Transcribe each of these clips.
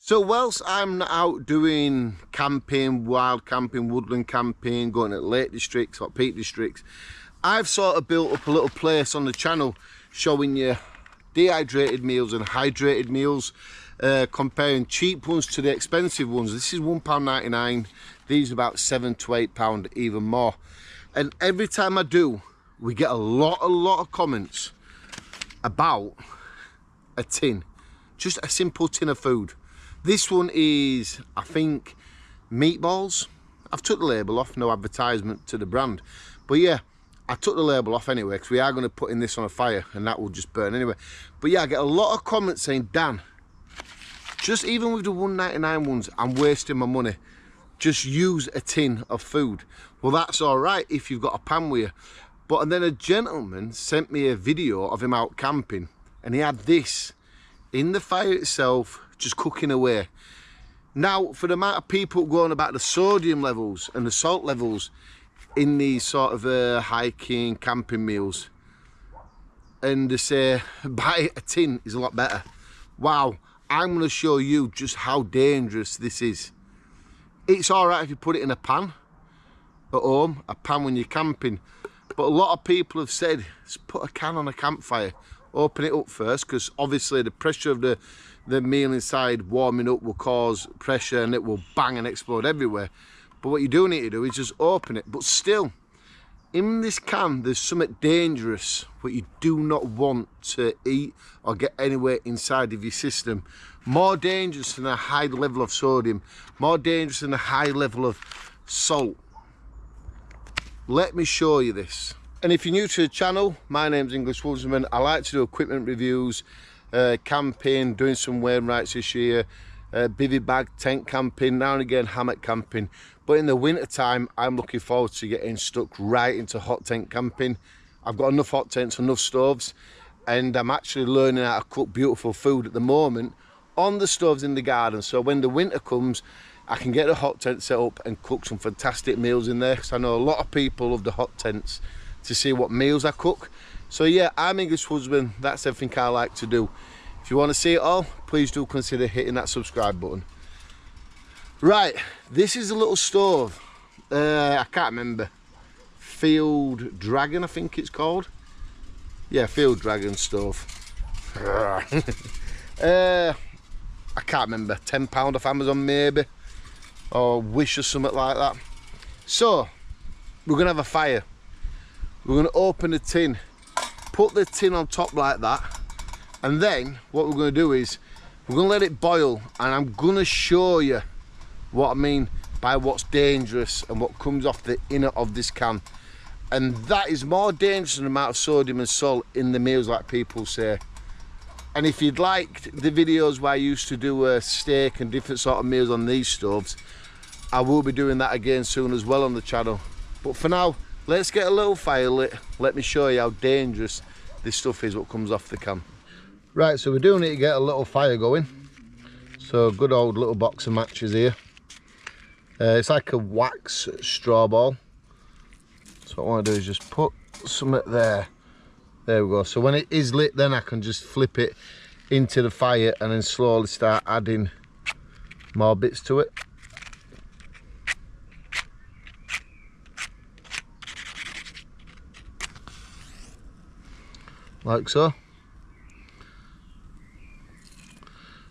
So whilst I'm out doing camping, wild camping, woodland camping, going to Lake Districts or Peak Districts, I've sort of built up a little place on the channel showing you dehydrated meals and hydrated meals, comparing cheap ones to the expensive ones. This is £1.99, these are about £7 to £8, even more. And every time I do, we get a lot of comments about a tin, just a simple tin of food. This one is, I think, meatballs. I've took the label off, no advertisement to the brand. But yeah, I took the label off anyway, because we are going to put in this on a fire and that will just burn anyway. But yeah, I get a lot of comments saying, Dan, just even with the £1.99 ones, I'm wasting my money. Just use a tin of food. Well, that's all right if you've got a pan with you. But and then a gentleman sent me a video of him out camping, and he had this in the fire itself, just cooking away. Now, for the amount of people going about the sodium levels and the salt levels in these sort of hiking, camping meals, and they say buy a tin is a lot better. Wow, I'm going to show you just how dangerous this is. It's all right if you put it in a pan at home, a pan when you're camping, but a lot of people have said, just put a can on a campfire, open it up first, because obviously the pressure of the meal inside warming up will cause pressure and it will bang and explode everywhere. But what you do need to do is just open it. But still, in this can, there's something dangerous what you do not want to eat or get anywhere inside of your system. More dangerous than a high level of sodium, more dangerous than a high level of salt. Let me show you this. And if you're new to the channel, my name's Woodsman. I like to do equipment reviews, camping, doing some Wainwrights this year, bivvy bag, tent camping, now and again hammock camping. But in the winter time, I'm looking forward to getting stuck right into hot tent camping. I've got enough hot tents, enough stoves, and I'm actually learning how to cook beautiful food at the moment on the stoves in the garden. So when the winter comes, I can get a hot tent set up and cook some fantastic meals in there, because I know a lot of people love the hot tents to see what meals I cook. So yeah, I'm English Woodsman. That's everything I like to do. If you want to see it all, please do consider hitting that subscribe button. Right, this is a little stove. I can't remember. Field Dragon, I think it's called. Yeah, Field Dragon stove. I can't remember. £10 off Amazon maybe, or Wish or something like that. So we're gonna have a fire. We're gonna open the tin, put the tin on top like that, and then what we're gonna do is we're gonna let it boil, and I'm gonna show you what I mean by what's dangerous and what comes off the inner of this can. And that is more dangerous than the amount of sodium and salt in the meals, like people say. And if you'd liked the videos where I used to do a steak and different sort of meals on these stoves, I will be doing that again soon as well on the channel. But for now, let's get a little fire lit. Let me show you how dangerous this stuff is, what comes off the can. Right, so we do need to get a little fire going. So good old little box of matches here. It's like a wax straw ball. So what I want to do is just put some there. There we go. So when it is lit, then I can just flip it into the fire and then slowly start adding more bits to it. Like so.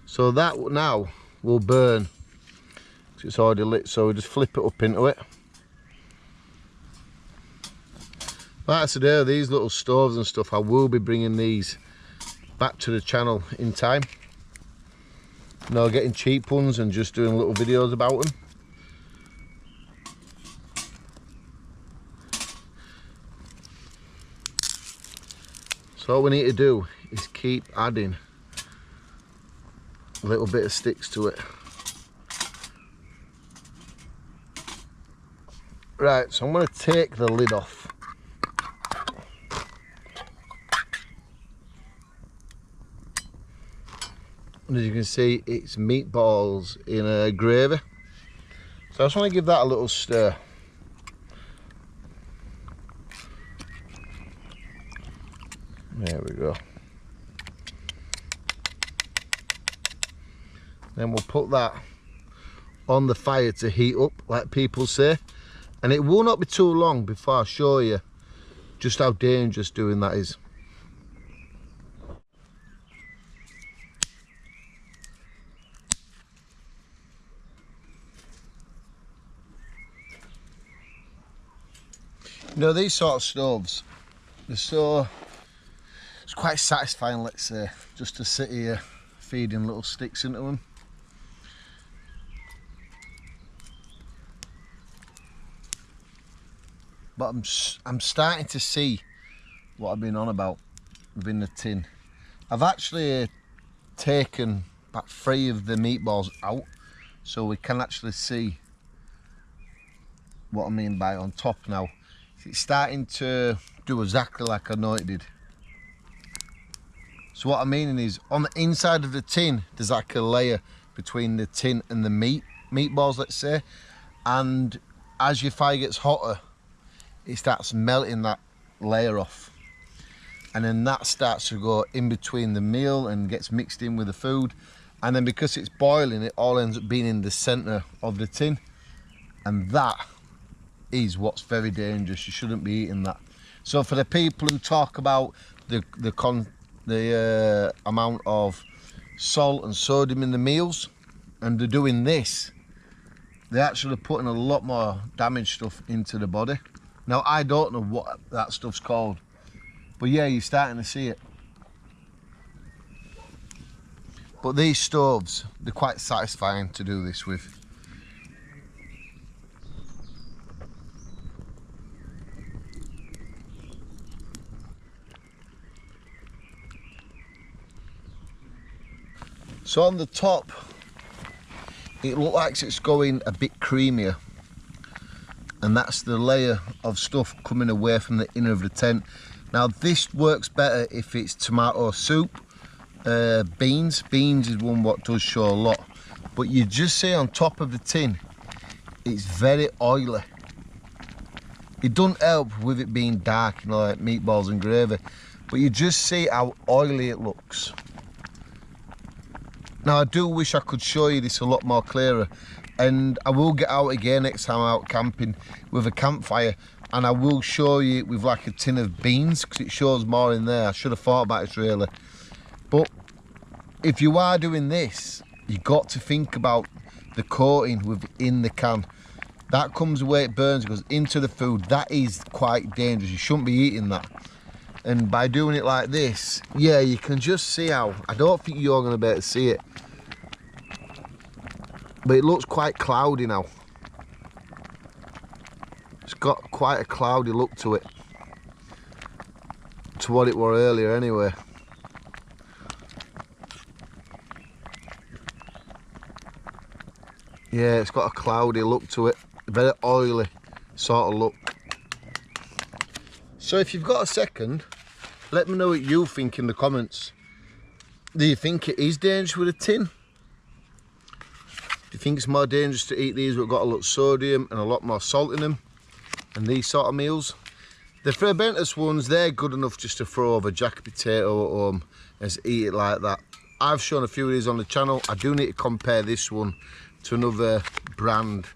So that now will burn. It's already lit, so we just flip it up into it. Like today, these little stoves and stuff, I will be bringing these back to the channel in time. You know, getting cheap ones and just doing little videos about them. So what we need to do is keep adding a little bit of sticks to it. Right, so I'm going to take the lid off. And as you can see, it's meatballs in a gravy. So I just want to give that a little stir. There we go. Then we'll put that on the fire to heat up, like people say. And it will not be too long before I show you just how dangerous doing that is. You know, these sort of stoves, it's quite satisfying, let's say, just to sit here feeding little sticks into them. But I'm starting to see what I've been on about within the tin. I've actually taken about 3 of the meatballs out, so we can actually see what I mean by on top now. It's starting to do exactly like I know it did. So what I'm meaning is, on the inside of the tin, there's like a layer between the tin and the meatballs, let's say. And as your fire gets hotter, it starts melting that layer off. And then that starts to go in between the meal and gets mixed in with the food. And then because it's boiling, it all ends up being in the center of the tin. And that is what's very dangerous. You shouldn't be eating that. So for the people who talk about the amount of salt and sodium in the meals, and they're doing this, they're actually putting a lot more damaged stuff into the body. Now, I don't know what that stuff's called, but yeah, you're starting to see it. But these stoves, they're quite satisfying to do this with. So on the top, it looks like it's going a bit creamier. And that's the layer of stuff coming away from the inner of the tent. Now this works better if it's tomato soup, beans. Beans is one what does show a lot. But you just see on top of the tin, it's very oily. It doesn't help with it being dark, you know, like meatballs and gravy. But you just see how oily it looks. Now I do wish I could show you this a lot more clearer. And I will get out again next time I'm out camping with a campfire, and I will show you with like a tin of beans, because it shows more in there. I should have thought about it really. But if you are doing this, you got to think about the coating within the can. That comes away, it burns, it goes into the food. That is quite dangerous. You shouldn't be eating that. And by doing it like this, yeah, you can just see how, I don't think you're going to be able to see it, but it looks quite cloudy now. It's got quite a cloudy look to it, to what it were earlier anyway. Yeah, it's got a cloudy look to it, very oily sort of look. So if you've got a second, let me know what you think in the comments. Do you think it is dangerous with a tin? Do you think it's more dangerous to eat these that have got a lot of sodium and a lot more salt in them, and these sort of meals? The fermentous ones, they're good enough just to throw over jacket potato at home and eat it like that. I've shown a few of these on the channel. I do need to compare this one to another brand.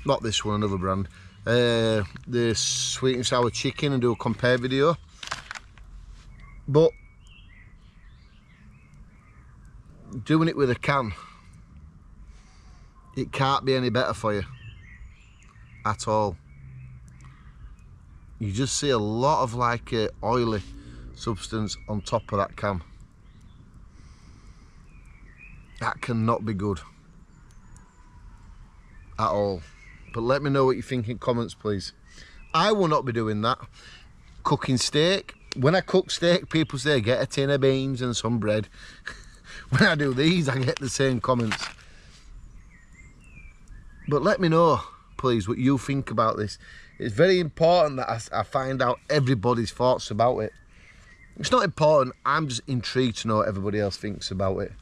Not this one, another brand. The sweet and sour chicken, and do a compare video. But doing it with a can, it can't be any better for you at all. You just see a lot of like oily substance on top of that can. That cannot be good at all. But let me know what you think in comments, please. I will not be doing that. Cooking steak, when I cook steak, people say get a tin of beans and some bread. When I do these, I get the same comments. But let me know, please, what you think about this. It's very important that I find out everybody's thoughts about it. It's not important, I'm just intrigued to know what everybody else thinks about it.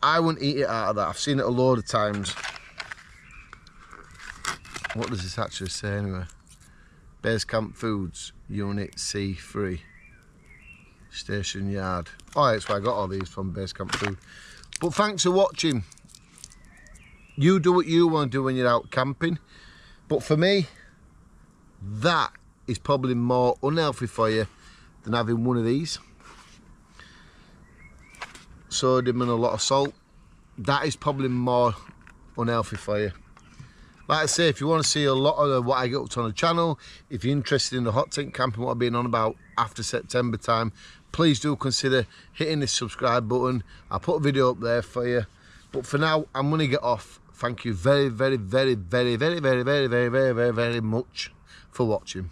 I wouldn't eat it out of that. I've seen it a load of times. What does this actually say anyway? Base Camp Foods, Unit C3. Station Yard. Oh, that's why I got all these from Base Camp Food. But thanks for watching. You do what you want to do when you're out camping. But for me, that is probably more unhealthy for you than having one of these. Sodium and a lot of salt. That is probably more unhealthy for you. Like I say, if you want to see a lot of what I get up to on the channel, if you're interested in the hot tent camping, what I've been on about after September time, please do consider hitting this subscribe button. I'll put a video up there for you. But for now, I'm going to get off. Thank you very, very, very, very, very, very, very, very, very, very, very much for watching.